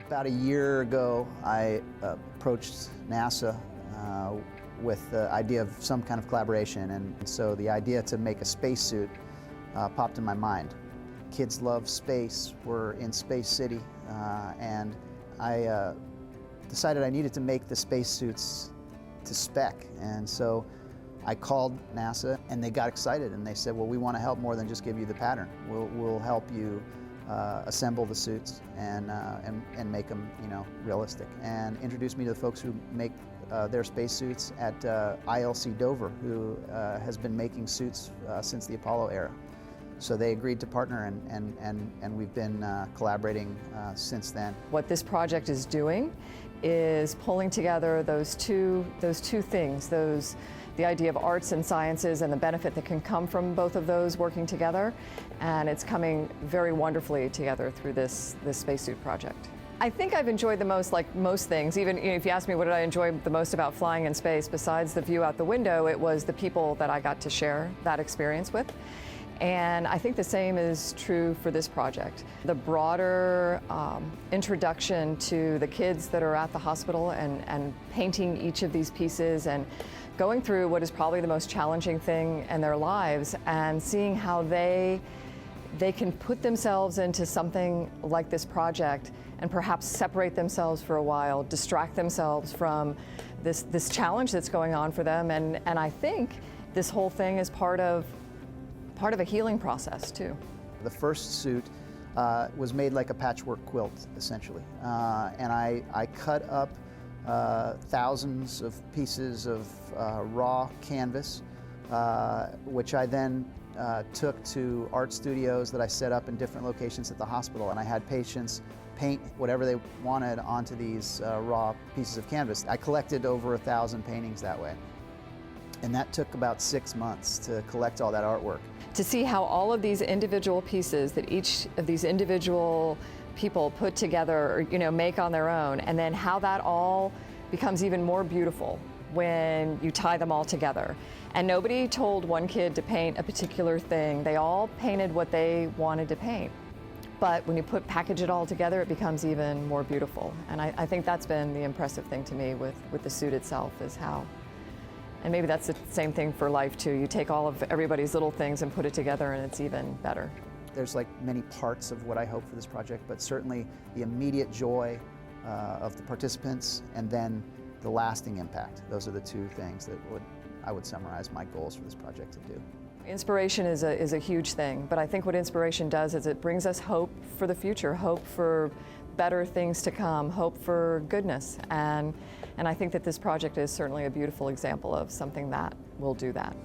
About a year ago, I approached NASA with the idea of some kind of collaboration, and so the idea to make a spacesuit popped in my mind. Kids love space. We're in Space City, and I decided I needed to make the spacesuits to spec, and so I called NASA, and they got excited, and they said, well, we want to help more than just give you the pattern. We'll help you assemble the suits and make them, realistic, and introduced me to the folks who make their spacesuits at ILC Dover, who has been making suits since the Apollo era. So they agreed to partner, and we've been collaborating since then. What this project is doing is pulling together those two things, the idea of arts and sciences and the benefit that can come from both of those working together, and it's coming very wonderfully together through this spacesuit project. I think I've enjoyed the most, like most things, even if you ask me what did I enjoy the most about flying in space, besides the view out the window, it was the people that I got to share that experience with. And I think the same is true for this project. The broader introduction to the kids that are at the hospital and painting each of these pieces and going through what is probably the most challenging thing in their lives and seeing how they can put themselves into something like this project and perhaps separate themselves for a while, distract themselves from this challenge that's going on for them. And I think this whole thing is part of a healing process too. The first suit was made like a patchwork quilt, essentially. And I cut up thousands of pieces of raw canvas, which I then took to art studios that I set up in different locations at the hospital, and I had patients paint whatever they wanted onto these raw pieces of canvas. I collected over 1,000 paintings that way, and that took about 6 months to collect all that artwork. To see how all of these individual pieces that each of these individual people put together, make on their own, and then how that all becomes even more beautiful when you tie them all together. And nobody told one kid to paint a particular thing. They all painted what they wanted to paint. But when you package it all together, it becomes even more beautiful. And I think that's been the impressive thing to me with the suit itself, is how, and maybe that's the same thing for life too. You take all of everybody's little things and put it together, and it's even better. There's like many parts of what I hope for this project, but certainly the immediate joy of the participants and then the lasting impact. Those are the two things that I would summarize my goals for this project to do. Inspiration is a huge thing, but I think what inspiration does is it brings us hope for the future, hope for better things to come, hope for goodness, and I think that this project is certainly a beautiful example of something that will do that.